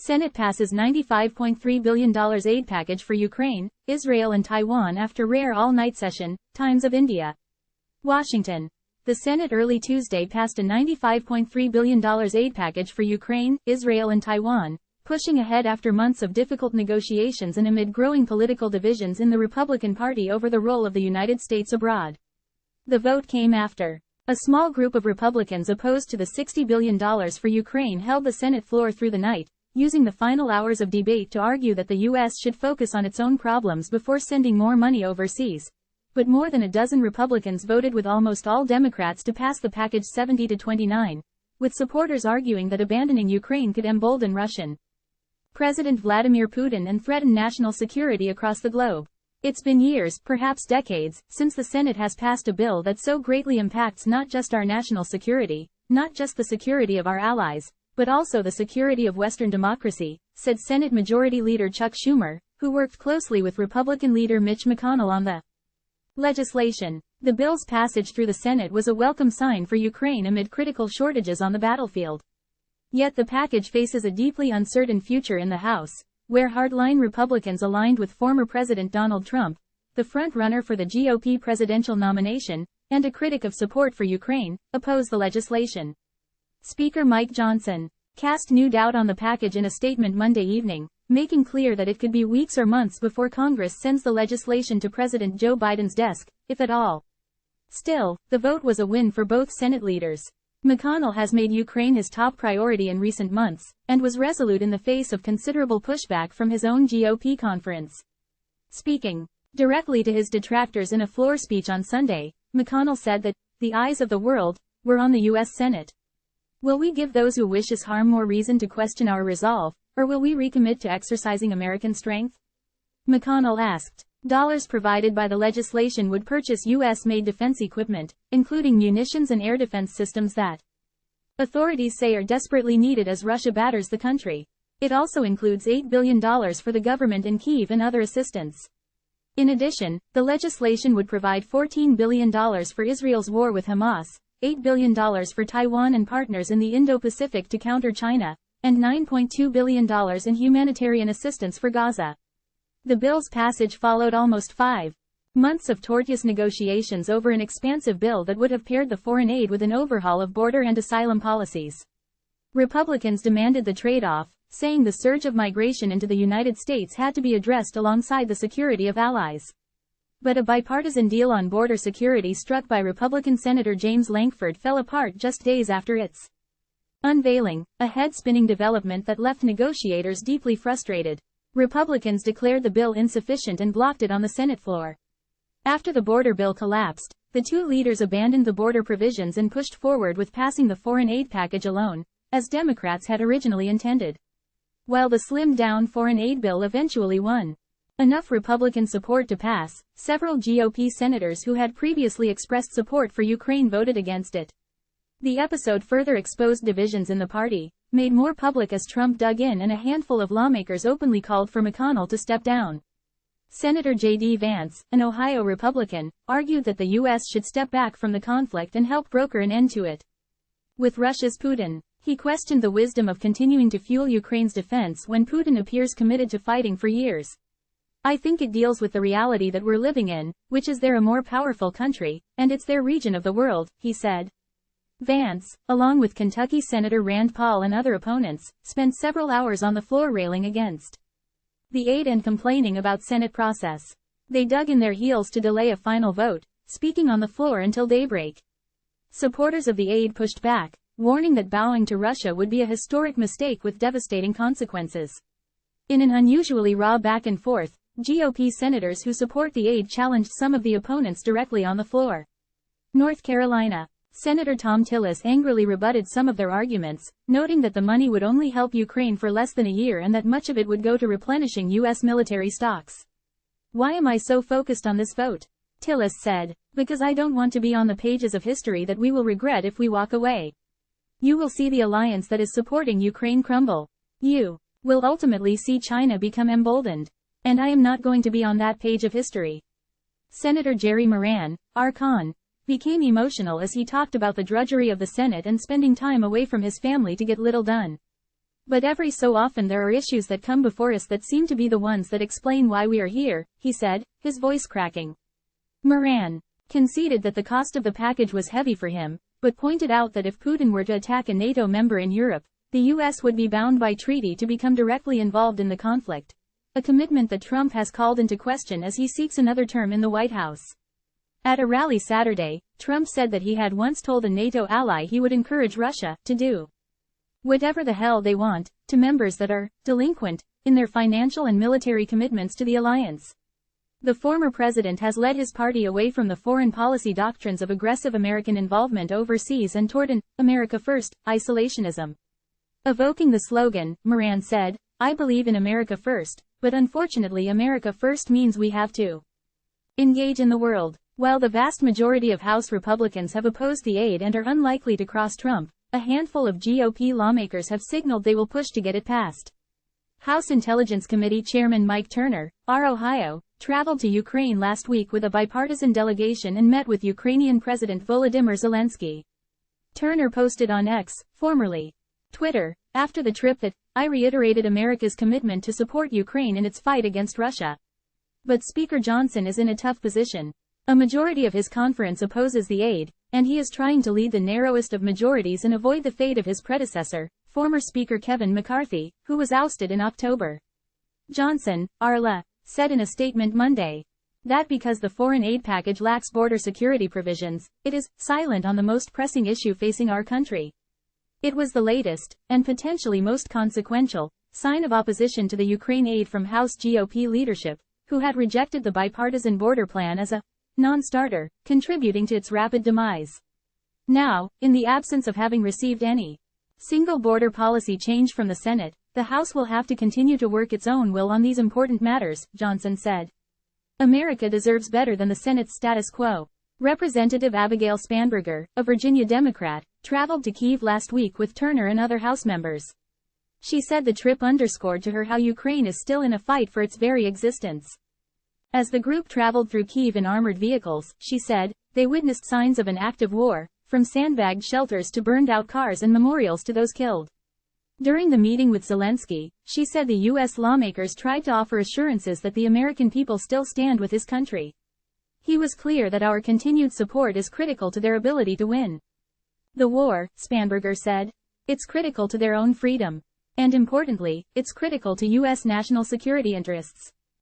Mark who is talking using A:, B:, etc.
A: Senate passes $95.3 billion aid package for Ukraine, Israel and Taiwan after rare all-night session, Times of India. Washington. The Senate early Tuesday passed a $95.3 billion aid package for Ukraine, Israel and Taiwan, pushing ahead after months of difficult negotiations and amid growing political divisions in the Republican Party over the role of the United States abroad. The vote came after a small group of Republicans opposed to the $60 billion for Ukraine held the Senate floor through the night, using the final hours of debate to argue that the U.S. should focus on its own problems before sending more money overseas. But more than a dozen Republicans voted with almost all Democrats to pass the package 70-29, with supporters arguing that abandoning Ukraine could embolden Russian President Vladimir Putin and threaten national security across the globe. It's been years, perhaps decades, since the Senate has passed a bill that so greatly impacts not just our national security, not just the security of our allies, but also the security of Western democracy, said Senate Majority Leader Chuck Schumer, who worked closely with Republican leader Mitch McConnell on the legislation. The bill's passage through the Senate was a welcome sign for Ukraine amid critical shortages on the battlefield. Yet the package faces a deeply uncertain future in the House, where hardline Republicans aligned with former President Donald Trump, the front-runner for the GOP presidential nomination, and a critic of support for Ukraine, oppose the legislation. Speaker Mike Johnson cast new doubt on the package in a statement Monday evening, making clear that it could be weeks or months before Congress sends the legislation to President Joe Biden's desk, if at all. Still, the vote was a win for both Senate leaders. McConnell has made Ukraine his top priority in recent months, and was resolute in the face of considerable pushback from his own GOP conference. Speaking directly to his detractors in a floor speech on Sunday, McConnell said that the eyes of the world were on the U.S. Senate. Will we give those who wish us harm more reason to question our resolve, or will we recommit to exercising American strength? McConnell asked. Dollars provided by the legislation would purchase U.S.-made defense equipment, including munitions and air defense systems that authorities say are desperately needed as Russia batters the country. It also includes $8 billion for the government in Kyiv and other assistance. In addition, the legislation would provide $14 billion for Israel's war with Hamas, $8 billion for Taiwan and partners in the Indo-Pacific to counter China, and $9.2 billion in humanitarian assistance for Gaza. The bill's passage followed almost 5 months of tortuous negotiations over an expansive bill that would have paired the foreign aid with an overhaul of border and asylum policies. Republicans demanded the trade-off, saying the surge of migration into the United States had to be addressed alongside the security of allies. But a bipartisan deal on border security struck by Republican Senator James Lankford fell apart just days after its unveiling, a head-spinning development that left negotiators deeply frustrated. Republicans declared the bill insufficient and blocked it on the Senate floor. After the border bill collapsed, the two leaders abandoned the border provisions and pushed forward with passing the foreign aid package alone, as Democrats had originally intended. While the slimmed-down foreign aid bill eventually won enough Republican support to pass, several GOP senators who had previously expressed support for Ukraine voted against it. The episode further exposed divisions in the party, made more public as Trump dug in, and a handful of lawmakers openly called for McConnell to step down. Senator J.D. Vance, an Ohio Republican, argued that the U.S. should step back from the conflict and help broker an end to it. With Russia's Putin, he questioned the wisdom of continuing to fuel Ukraine's defense when Putin appears committed to fighting for years. I think it deals with the reality that we're living in, which is they're a more powerful country, and it's their region of the world, he said. Vance, along with Kentucky Senator Rand Paul and other opponents, spent several hours on the floor railing against the aid and complaining about Senate process. They dug in their heels to delay a final vote, speaking on the floor until daybreak. Supporters of the aid pushed back, warning that bowing to Russia would be a historic mistake with devastating consequences. In an unusually raw back and forth, GOP senators who support the aid challenged some of the opponents directly on the floor. North Carolina. Senator Tom Tillis angrily rebutted some of their arguments, noting that the money would only help Ukraine for less than a year and that much of it would go to replenishing U.S. military stocks. Why am I so focused on this vote? Tillis said. Because I don't want to be on the pages of history that we will regret if we walk away. You will see the alliance that is supporting Ukraine crumble. You will ultimately see China become emboldened. And I am not going to be on that page of history. Senator Jerry Moran, Archon, became emotional as he talked about the drudgery of the Senate and spending time away from his family to get little done. But every so often there are issues that come before us that seem to be the ones that explain why we are here, he said, his voice cracking. Moran conceded that the cost of the package was heavy for him, but pointed out that if Putin were to attack a NATO member in Europe, the US would be bound by treaty to become directly involved in the conflict, a commitment that Trump has called into question as he seeks another term in the White House. At a rally Saturday, Trump said that he had once told a NATO ally he would encourage Russia to do whatever the hell they want to members that are delinquent in their financial and military commitments to the alliance. The former president has led his party away from the foreign policy doctrines of aggressive American involvement overseas and toward an America First isolationism. Evoking the slogan, Moran said, "I believe in America First, but unfortunately America First means we have to engage in the world." While the vast majority of House Republicans have opposed the aid and are unlikely to cross Trump, a handful of GOP lawmakers have signaled they will push to get it passed. House Intelligence Committee Chairman Mike Turner, R. Ohio, traveled to Ukraine last week with a bipartisan delegation and met with Ukrainian President Volodymyr Zelensky. Turner posted on X, formerly Twitter, after the trip that, "I reiterated America's commitment to support Ukraine in its fight against Russia. But Speaker Johnson is in a tough position. A majority of his conference opposes the aid, and he is trying to lead the narrowest of majorities and avoid the fate of his predecessor, former Speaker Kevin McCarthy, who was ousted in October." Johnson, Arla, said in a statement Monday that because the foreign aid package lacks border security provisions, it is silent on the most pressing issue facing our country. It was the latest, and potentially most consequential, sign of opposition to the Ukraine aid from House GOP leadership, who had rejected the bipartisan border plan as a non-starter, contributing to its rapid demise. Now, in the absence of having received any single border policy change from the Senate, the House will have to continue to work its own will on these important matters, Johnson said. America deserves better than the Senate's status quo. Representative Abigail Spanberger, a Virginia Democrat, traveled to Kyiv last week with Turner and other House members. She said the trip underscored to her how Ukraine is still in a fight for its very existence. As the group traveled through Kyiv in armored vehicles, she said, they witnessed signs of an active war, from sandbagged shelters to burned-out cars and memorials to those killed. During the meeting with Zelensky, she said the U.S. lawmakers tried to offer assurances that the American people still stand with his country. He was clear that our continued support is critical to their ability to win the war, Spanberger said. It's critical to their own freedom. And importantly, it's critical to U.S. national security interests.